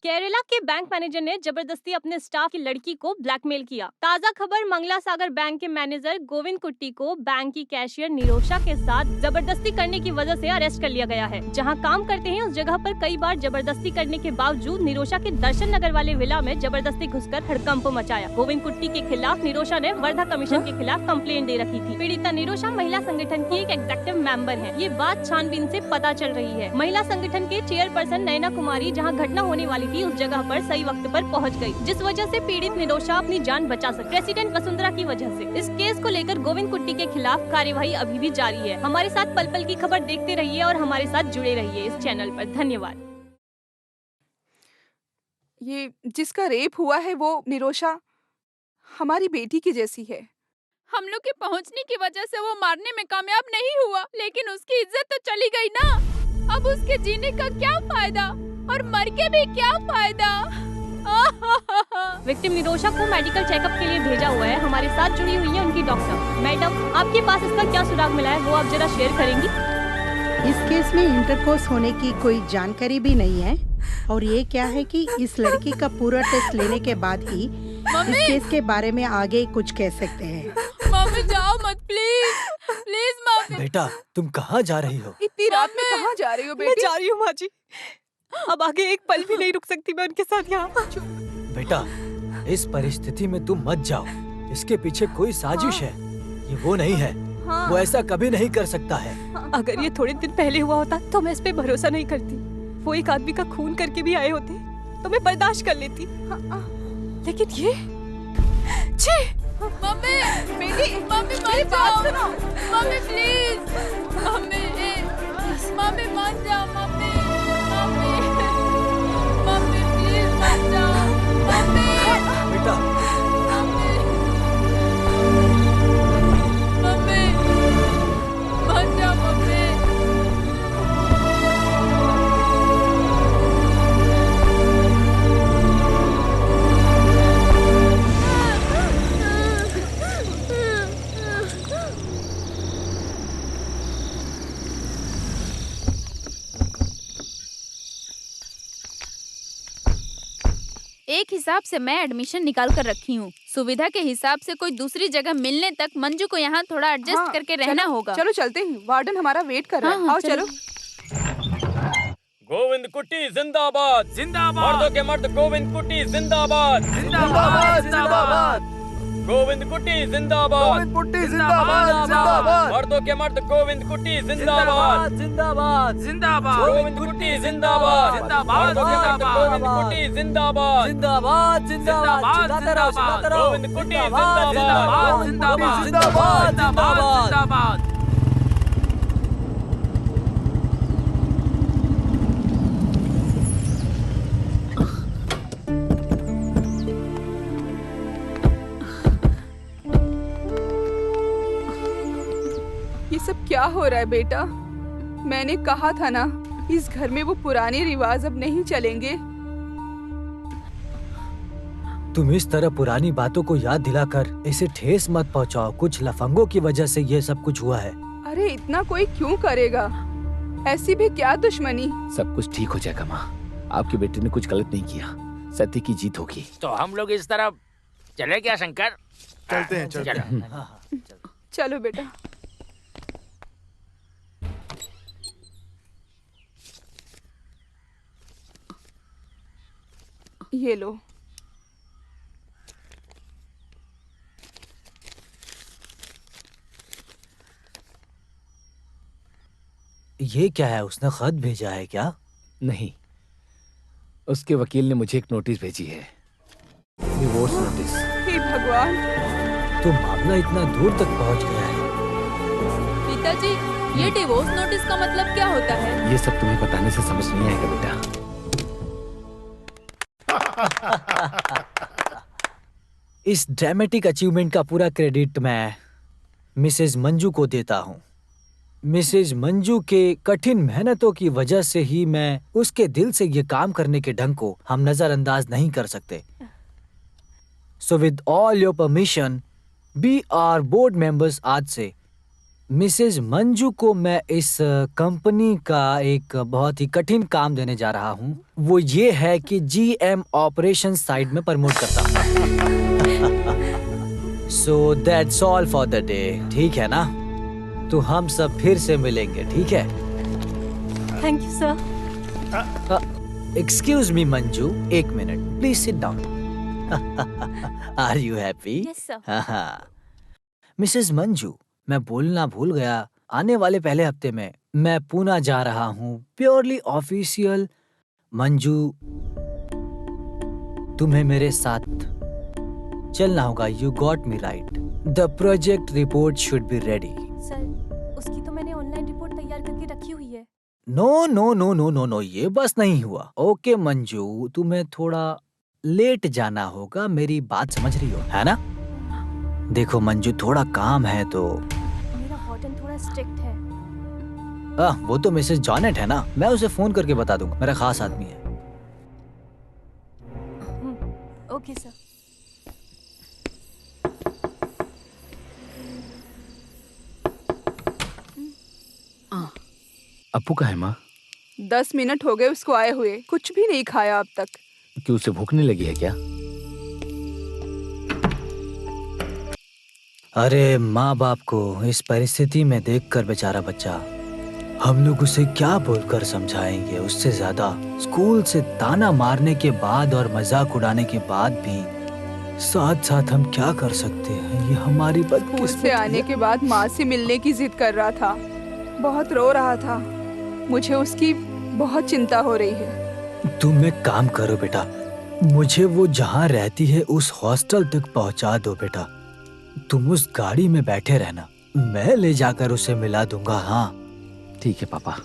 केरला के bank manager ने जबरदस्ती अपने स्टाफ की लड़की को ब्लैकमेल किया। ताजा खबर, मंगला सागर बैंक के मैनेजर गोविंद कुट्टी को बैंक की कैशियर निरोशा के साथ जबरदस्ती करने की वजह से अरेस्ट कर लिया गया है। जहां काम करते हैं उस जगह पर कई बार जबरदस्ती करने के बावजूद निरोशा के दर्शन नगर वाले विला में जबरदस्ती घुसकर हड़कंप मचाया। गोविंद कुट्टी के खिलाफ निरोशा ने वर्धा कमीशन के खिलाफ कंप्लेंट दे रखी थी। पीड़िता निरोशा महिला संगठन की एक एग्जीक्यूटिव मेंबर है। ये बात छानबीन से पता चल रही है। महिला संगठन के चेयरपर्सन नयना कुमारी जहां घटना होने वाली थी उस जगह पर सही वक्त पर पहुंच गई, जिस वजह से पीड़ित निरोशा अपनी जान बचा सकी। प्रेसिडेंट वसुंधरा की वजह से इस केस को लेकर गोविंद कुट्टी के खिलाफ कार्यवाही अभी भी जारी है। हमारे साथ पल पल की खबर देखते रहिए और हमारे साथ जुड़े रहिए इस चैनल पर। धन्यवाद। ये जिसका रेप हुआ है वो निरोशा हमारी बेटी की जैसी है। हम लोग के पहुंचने की वजह से वो मारने में कामयाब नहीं हुआ, लेकिन उसकी इज्जत तो चली गई ना। अब उसके जीने का क्या फायदा और मर के भी क्या फायदा। विक्टिम निरोशा को मेडिकल चेकअप के लिए भेजा हुआ है। हमारे साथ जुड़ी हुई है उनकी डॉक्टर। मैडम, आपके पास इसका क्या सुराग मिला है, वो आप जरा शेयर करेंगी? इस केस में इंटरकोर्स होने की कोई जानकारी भी नहीं है और ये क्या है कि इस लड़की का पूरा टेस्ट लेने के बाद ही इस केस के बारे में आगे कुछ कह सकते हैं। मम्मी जाओ मत, प्लीज प्लीज मम्मी। बेटा, तुम कहाँ जा रही हो? इतनी रात में कहाँ जा रही हो बेटी? मैं जा रही हूँ माँ जी। अब आगे एक पल भी नहीं रुक सकती मैं उनके साथ यहाँ। बेटा, इस परिस्थिति में तुम मत जाओ। इसके पीछे कोई साजिश है। ये वो नहीं है। वो ऐसा कभी नहीं कर सकता है। अगर ये थोड़े दिन पहले हुआ होता तो मैं इस पे भरोसा नहीं करती। वो एक आदमी का खून करके भी आए होते तो मैं बर्दाश्त कर लेती, लेकिन ये छी। मम्मी बेटी, मम्मी मत जाओ। मम्मी प्लीज, मम्मी मम्मी मत जाओ। मम्मी मम्मी मम्मी प्लीज मत जाओ। मम्मी बेटा, मम्मी मम्मी मत जाओ। मम्मी एक हिसाब से मैं एडमिशन निकाल कर रखी हूँ। सुविधा के हिसाब से कोई दूसरी जगह मिलने तक मंजू को यहाँ थोड़ा एडजस्ट करके रहना होगा। चलो चलते हैं, वार्डन हमारा वेट कर रहा है। आओ चलो। गोविंद कुट्टी जिंदाबाद जिंदाबाद। मर्दों के मर्द गोविंद कुट्टी जिंदाबाद जिंदाबाद जिंदाबाद। गोविंद कुट्टी जिंदाबाद कुट्टी जिंदाबाद जिंदाबाद। मर्दों के मर्द गोविंद कुट्टी जिंदाबाद जिंदाबाद जिंदाबाद। गोविंद कुट्टी जिंदाबाद जिंदाबाद मर्दों के मर्द गोविंद कुट्टी जिंदाबाद जिंदाबाद जिंदाबाद। चिल्लाते रहो, चिल्लाते रहो। गोविंद कुट्टी जिंदाबाद जिंदाबाद जिंदाबाद जिंदाबाद। ये सब क्या हो रहा है बेटा? मैंने कहा था ना, इस घर में वो पुराने रिवाज अब नहीं चलेंगे। तुम इस तरह पुरानी बातों को याद दिलाकर इसे ठेस मत पहुंचाओ। कुछ लफंगों की वजह से ये सब कुछ हुआ है। अरे इतना कोई क्यों करेगा? ऐसी भी क्या दुश्मनी? सब कुछ ठीक हो जाएगा माँ। आपकी बेटी ने कुछ गलत नहीं किया। सत्य की जीत होगी। तो हम लोग इस तरफ चले क्या शंकर? चलते हैं, चलते हैं। चलो बेटा। ये लो। ये क्या है? उसने खत भेजा है क्या? नहीं, उसके वकील ने मुझे एक नोटिस भेजी है, डिवोर्स नोटिस। हे भगवान, तो मामला इतना दूर तक पहुंच गया है। पिताजी, ये डिवोर्स नोटिस का मतलब क्या होता है? ये सब तुम्हें बताने से समझ नहीं आएगा बेटा। इस ड्रामेटिक अचीवमेंट का पूरा क्रेडिट मैं मिसेज मंजू को देता हूँ। मिसेज मंजू के कठिन मेहनतों की वजह से ही मैं उसके दिल से ये काम करने के ढंग को हम नजरअंदाज नहीं कर सकते। So with all your permission, we are board members आज से मिसेज मंजू को मैं इस कंपनी का एक बहुत ही कठिन काम देने जा रहा हूँ। वो ये है कि जीएम ऑपरेशन साइड में प्रमोट करता हूँ। So that's all for the day, ठीक है ना? तो हम सब फिर से मिलेंगे, ठीक है? Thank you sir. Excuse me Manju, एक minute, please sit down. Are you happy? Yes sir. Mrs Manju, मैं बोलना भूल गया, आने वाले पहले हफ्ते में मैं पूना जा रहा हूँ, प्योरली ऑफिशियल। मंजू, तुम्हें मेरे साथ चलना होगा। You got me right. The project report should be ready. Sir, उसकी तो मैंने ऑनलाइन रिपोर्ट तैयार करके रखी हुई है। No no no no no no, ये बस नहीं हुआ। ओके मंजू, तुम्हें थोड़ा लेट जाना होगा, मेरी बात समझ रही हो, है ना? देखो मंजू, थोड़ा काम है तो। मेरा वार्डन थोड़ा स्ट्रिक्ट है। वो तो मिसेस जॉनेट है ना, मैं उसे फोन करके बता दूंगा, मेरा खास आदमी है। Okay sir. अप्पू का है माँ? 10 मिनट हो गए उसको आए हुए, कुछ भी नहीं खाया अब तक। क्यों, उसे भूख नहीं लगी है क्या? अरे माँ बाप को इस परिस्थिति में देखकर बेचारा बच्चा, हम लोग उसे क्या बोलकर समझाएंगे? उससे ज्यादा स्कूल से ताना मारने के बाद और मजाक उड़ाने के बाद भी साथ साथ हम क्या कर सकते हैं? ये हमारी स्कूल बदकिस्मती से आने है। के बाद माँ से मिलने की जिद कर रहा था, बहुत रो रहा था। मुझे उसकी बहुत चिंता हो रही है। तुम एक काम करो बेटा, मुझे वो जहाँ रहती है उस हॉस्टल तक पहुँचा दो बेटा। तुम उस गाड़ी में बैठे रहना, मैं ले जाकर उसे मिला दूंगा। हाँ ठीक है पापा।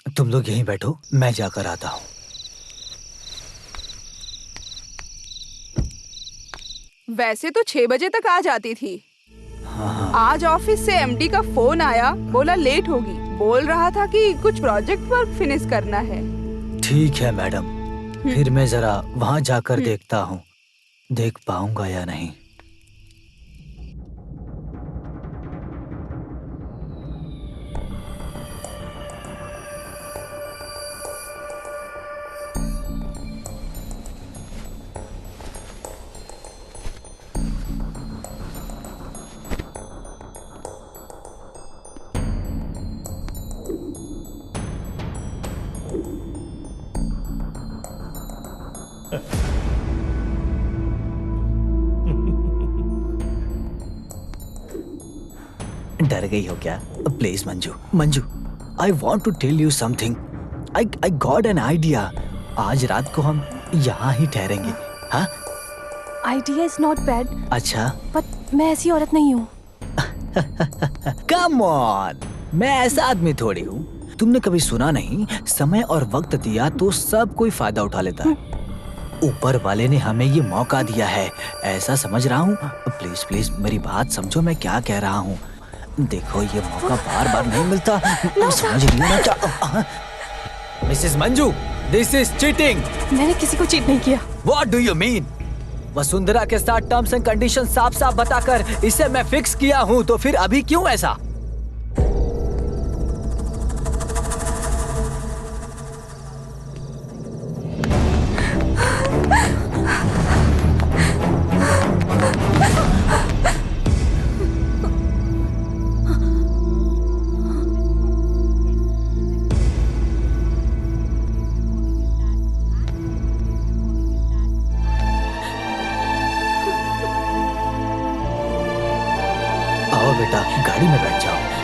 तुम लोग यहीं बैठो, मैं जाकर आता हूँ। वैसे तो 6 बजे तक आ जाती थी। हाँ। आज ऑफिस से एमडी का फोन आया, बोला लेट होगी। बोल रहा था कि कुछ प्रोजेक्ट वर्क फिनिश करना है। ठीक है मैडम, फिर मैं जरा वहाँ जाकर देखता हूँ, देख पाऊंगा या नहीं। डर गई हो क्या? Please Manju, Manju, I want to tell you something. I got an idea. आज रात को हम यहाँ ही ठहरेंगे। हाँ, आइडिया इज नॉट बैड। अच्छा, बट मैं ऐसी औरत नहीं हूँ। कम ऑन, मैं ऐसा आदमी थोड़ी हूँ। तुमने कभी सुना नहीं, समय और वक्त दिया तो सब कोई फायदा उठा लेता है। ऊपर वाले ने हमें ये मौका दिया है, ऐसा समझ रहा हूँ। प्लीज प्लीज मेरी बात समझो, मैं क्या कह रहा हूँ। देखो ये मौका बार बार नहीं मिलता, समझ रही हो ना क्या? Mrs Manju, this is cheating. मैंने किसी को चीट नहीं किया। What do you mean? Vasundhara के साथ टर्म्स एंड कंडीशन साफ साफ बताकर इसे मैं फिक्स किया हूँ, तो फिर अभी क्यों ऐसा? आओ बेटा, गाड़ी में बैठ जाओ।